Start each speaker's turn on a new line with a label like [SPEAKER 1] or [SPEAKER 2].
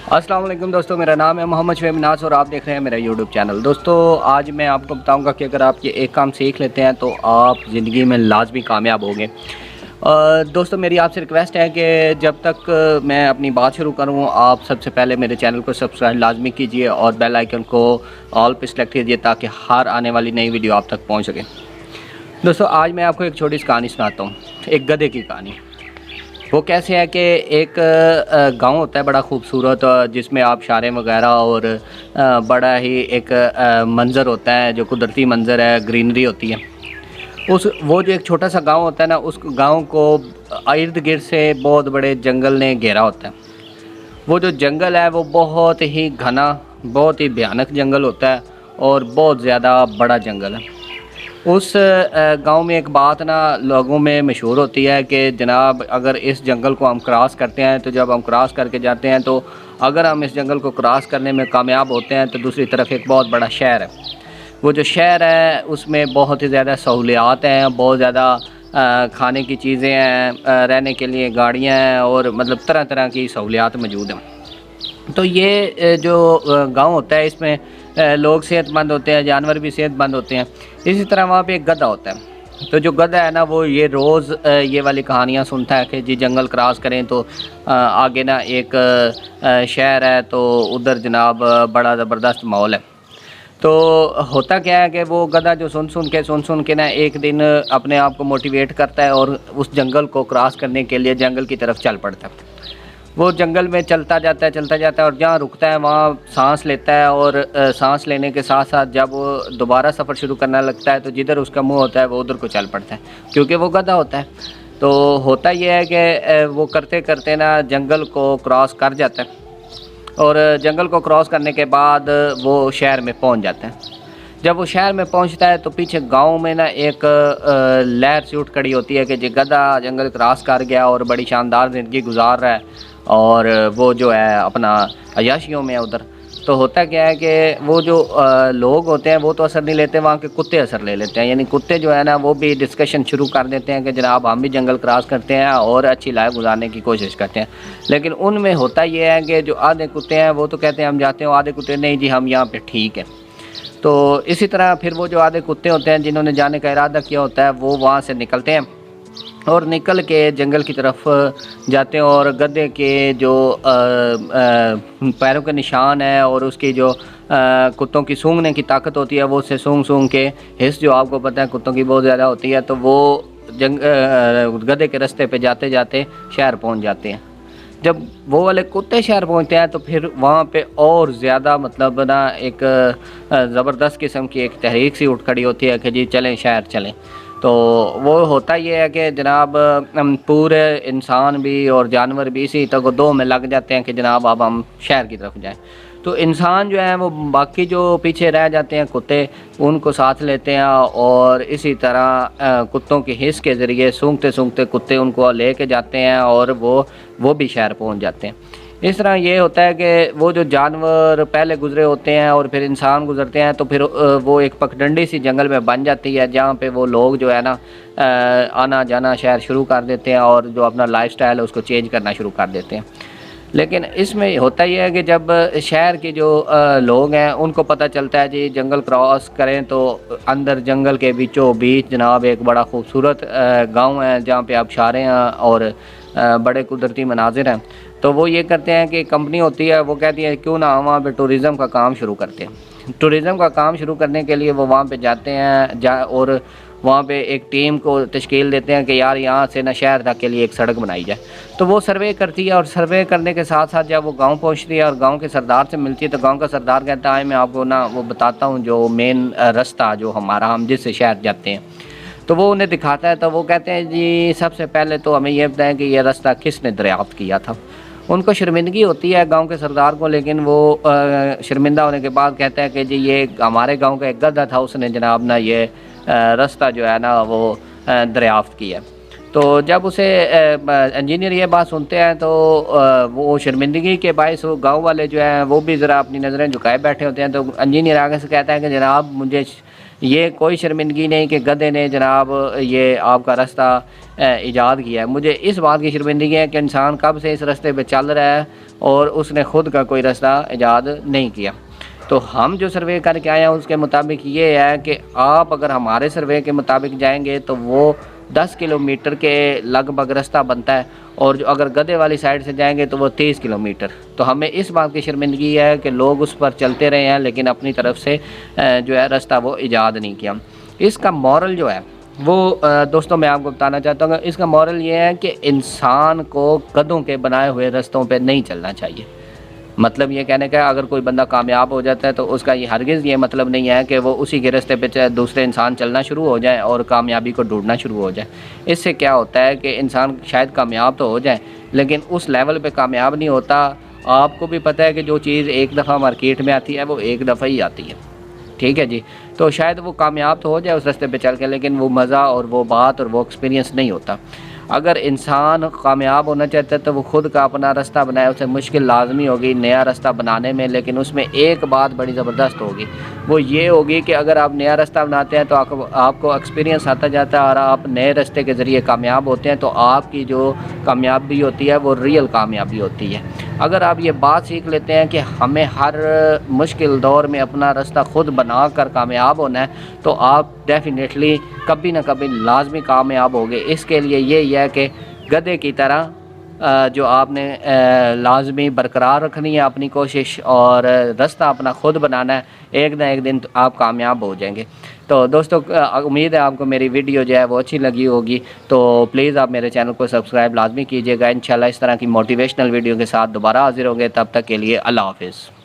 [SPEAKER 1] अस्सलाम वालेकुम दोस्तों, मेरा नाम है मोहम्मद शुएब नाज और आप देख रहे हैं मेरा यूट्यूब चैनल। दोस्तों आज मैं आपको बताऊंगा कि अगर आप ये एक काम सीख लेते हैं तो आप ज़िंदगी में लाजमी कामयाब होंगे। दोस्तों मेरी आपसे रिक्वेस्ट है कि जब तक मैं अपनी बात शुरू करूं आप सबसे पहले मेरे चैनल को सब्सक्राइब लाजमी कीजिए और बेल आइकन को ऑल पे सेलेक्ट कीजिए ताकि हर आने वाली नई वीडियो आप तक पहुंच सके। दोस्तों आज मैं आपको एक छोटी सी कहानी सुनाता हूँ, एक गधे की कहानी। वो कैसे है कि एक गांव होता है बड़ा खूबसूरत, जिसमें आबशारें वगैरह और बड़ा ही एक मंज़र होता है जो कुदरती मंज़र है, ग्रीनरी होती है। वो जो एक छोटा सा गांव होता है ना, उस गांव को इर्द गिर्द से बहुत बड़े जंगल ने घेरा होता है। वो जो जंगल है वो बहुत ही घना, बहुत ही भयानक जंगल होता है और बहुत ज़्यादा बड़ा जंगल है। उस गांव में एक बात ना लोगों में मशहूर होती है कि जनाब अगर इस जंगल को हम क्रॉस करते हैं तो जब हम क्रॉस करके जाते हैं तो अगर हम इस जंगल को क्रॉस करने में कामयाब होते हैं तो दूसरी तरफ एक बहुत बड़ा शहर है। वो जो शहर है उसमें बहुत ही ज़्यादा सहूलियात हैं, बहुत ज़्यादा खाने की चीज़ें हैं, रहने के लिए गाड़ियाँ हैं और मतलब तरह तरह की सहूलियात मौजूद हैं। तो ये जो गांव होता है इसमें लोग सेहतमंद होते हैं, जानवर भी सेहतमंद होते हैं। इसी तरह वहाँ पे एक गधा होता है। तो जो गधा है ना वो ये रोज़ ये वाली कहानियाँ सुनता है कि जी जंगल क्रॉस करें तो आगे ना एक शहर है, तो उधर जनाब बड़ा ज़बरदस्त माहौल है। तो होता क्या है कि वो गधा जो सुन सुन के ना एक दिन अपने आप को मोटिवेट करता है और उस जंगल को क्रॉस करने के लिए जंगल की तरफ चल पड़ता है। वो जंगल में चलता जाता है और जहाँ रुकता है वहाँ सांस लेता है और सांस लेने के साथ साथ जब वो दोबारा सफ़र शुरू करना लगता है तो जिधर उसका मुंह होता है वो उधर को चल पड़ता है, क्योंकि वो गधा होता है। तो होता ये है कि वो करते करते ना जंगल को क्रॉस कर जाता है और जंगल को क्रॉस करने के बाद वो शहर में पहुँच जाता है। जब वो शहर में पहुंचता है तो पीछे गांव में ना एक लहर सी उठ खड़ी होती है कि जी गधा जंगल क्रॉस कर गया और बड़ी शानदार ज़िंदगी गुजार रहा है और वो जो है अपना अयाशियों में है उधर। तो होता क्या है कि वो जो लोग होते हैं वो तो असर नहीं लेते, वहाँ के कुत्ते असर ले लेते हैं। यानी कुत्ते जो है ना वो भी डिस्कशन शुरू कर देते हैं कि जनाब हम भी जंगल क्रॉस करते हैं और अच्छी लाइफ गुजारने की कोशिश करते हैं। लेकिन उनमें होता ये है कि जो आधे कुत्ते हैं वो तो कहते हैं हम जाते हैं, आधे कुत्ते नहीं जी हम यहाँ पे ठीक है। तो इसी तरह फिर वो जो आधे कुत्ते होते हैं जिन्होंने जाने का इरादा किया होता है वो वहाँ से निकलते हैं और निकल के जंगल की तरफ जाते हैं और गधे के जो पैरों के निशान है और उसकी जो कुत्तों की सूंघने की ताकत होती है वो उससे सूंघ के हिस्स जो आपको पता है कुत्तों की बहुत ज़्यादा होती है, तो वो गधे के रास्ते पे जाते जाते शहर पहुंच जाते हैं। जब वो वाले कुत्ते शहर पहुंचते हैं तो फिर वहाँ पे और ज़्यादा मतलब ना एक ज़बरदस्त किस्म की एक तहरीक सी उठ खड़ी होती है कि जी चलें शहर चलें। तो वो होता ये है कि जनाब पूरे इंसान भी और जानवर भी इसी तगदो में लग जाते हैं कि जनाब अब हम शहर की तरफ जाएं। तो इंसान जो है वो बाकी जो पीछे रह जाते हैं कुत्ते उनको साथ लेते हैं और इसी तरह कुत्तों के हिस्स के ज़रिए सूंघते सूंघते कुत्ते उनको ले के जाते हैं और वो भी शहर पहुंच जाते हैं। इस तरह ये होता है कि वो जो जानवर पहले गुजरे होते हैं और फिर इंसान गुजरते हैं तो फिर वो एक पगडंडी सी जंगल में बन जाती है जहाँ पे वो लोग जो है ना आना जाना शहर शुरू कर देते हैं और जो अपना लाइफस्टाइल है उसको चेंज करना शुरू कर देते हैं। लेकिन इसमें होता यह है कि जब शहर के जो लोग हैं उनको पता चलता है जी जंगल क्रॉस करें तो अंदर जंगल के बीचों बीच जनाब एक बड़ा खूबसूरत गांव है जहाँ पे आबशारें हैं और बड़े कुदरती मनाजिर हैं। तो वो ये करते हैं कि कंपनी होती है वो कहती है क्यों ना वहाँ पे टूरिज़म का काम शुरू करते हैं। टूरिज़म का काम शुरू करने के लिए वो वहाँ पे जाते हैं और वहाँ पे एक टीम को तश्कील देते हैं कि यार यहाँ से ना शहर तक के लिए एक सड़क बनाई जाए। तो वो सर्वे करती है और सर्वे करने के साथ साथ जब वो गांव पहुँचती है और गांव के सरदार से मिलती है तो गांव का सरदार कहता है मैं आपको ना वो बताता हूँ जो मेन रास्ता जो हमारा हम जिससे शहर जाते हैं। तो वो उन्हें दिखाता है तो वो कहते हैं जी सबसे पहले तो हमें ये बताएं कि ये रास्ता किसने दरियाफ्त किया था। उनको शर्मिंदगी होती है गांव के सरदार को, लेकिन वो शर्मिंदा होने के बाद कहता है कि जी ये हमारे गांव का एक गधा था उसने जनाब ना ये रास्ता जो है ना वो दरियाफ्त किया। तो जब उसे इंजीनियर ये बात सुनते हैं तो वो शर्मिंदगी के बायस वो गाँव वाले जो हैं वो भी ज़रा अपनी नज़रें झुकाए बैठे होते हैं। तो इंजीनियर आगे से कहता है कि जनाब मुझे ये कोई शर्मिंदगी नहीं कि गधे ने जनाब ये आपका रास्ता ایجاد کیا ہے۔ مجھے اس بات کی شرمندگی ہے کہ انسان کب سے اس راستے پہ چل رہا ہے اور اس نے خود کا کوئی راستہ ایجاد نہیں کیا۔ تو ہم جو سروے کر کے آئے ہیں اس کے مطابق یہ ہے کہ آپ اگر ہمارے سروے کے مطابق جائیں گے تو وہ 10 کلومیٹر کے لگ بھگ راستہ بنتا ہے، اور جو اگر گدے والی سائڈ سے جائیں گے تو وہ 30 کلومیٹر۔ تو ہمیں اس بات کی شرمندگی ہے کہ لوگ اس پر چلتے رہے ہیں لیکن اپنی طرف سے جو ہے راستہ وہ ایجاد نہیں کیا۔ اس کا مورل جو ہے وہ دوستوں میں آپ کو بتانا چاہتا ہوں، اس کا مورل یہ ہے کہ انسان کو گدھوں کے بنائے ہوئے راستوں پہ نہیں چلنا چاہیے۔ مطلب یہ کہنے کا اگر کوئی بندہ کامیاب ہو جاتا ہے تو اس کا یہ ہرگز یہ مطلب نہیں ہے کہ وہ اسی کے راستے پہ دوسرے انسان چلنا شروع ہو جائیں اور کامیابی کو ڈھونڈنا شروع ہو جائے۔ اس سے کیا ہوتا ہے کہ انسان شاید کامیاب تو ہو جائے لیکن اس لیول پہ کامیاب نہیں ہوتا۔ آپ کو بھی پتہ ہے کہ جو چیز ایک دفعہ مارکیٹ میں آتی ہے وہ ایک دفعہ ہی آتی ہے، ٹھیک ہے جی۔ تو شاید وہ کامیاب تو ہو جائے اس راستے پہ چل کے لیکن وہ مزہ اور وہ بات اور وہ ایکسپیرینس نہیں ہوتا۔ اگر انسان کامیاب ہونا چاہتا ہے تو وہ خود کا اپنا راستہ بنائے، اسے مشکل لازمی ہوگی نیا راستہ بنانے میں، لیکن اس میں ایک بات بڑی زبردست ہوگی، وہ یہ ہوگی کہ اگر آپ نیا راستہ بناتے ہیں تو آپ کو ایکسپیرینس آتا جاتا ہے اور آپ نئے راستے کے ذریعے کامیاب ہوتے ہیں تو آپ کی جو کامیابی ہوتی ہے وہ ریئل کامیابی ہوتی ہے۔ اگر آپ یہ بات سیکھ لیتے ہیں کہ ہمیں ہر مشکل دور میں اپنا راستہ خود بنا کر کامیاب ہونا ہے تو آپ ڈیفینیٹلی کبھی نہ کبھی لازمی کامیاب ہوگے۔ اس کے لیے یہی ہے کہ گدھے کی طرح جو آپ نے لازمی برقرار رکھنی ہے اپنی کوشش اور راستہ اپنا خود بنانا ہے، ایک نہ ایک دن آپ کامیاب ہو جائیں گے۔ تو دوستو امید ہے آپ کو میری ویڈیو جو ہے وہ اچھی لگی ہوگی، تو پلیز آپ میرے چینل کو سبسکرائب لازمی کیجیے گا۔ انشاءاللہ اس طرح کی موٹیویشنل ویڈیو کے ساتھ دوبارہ حاضر ہوں گے، تب تک کے لیے اللہ حافظ۔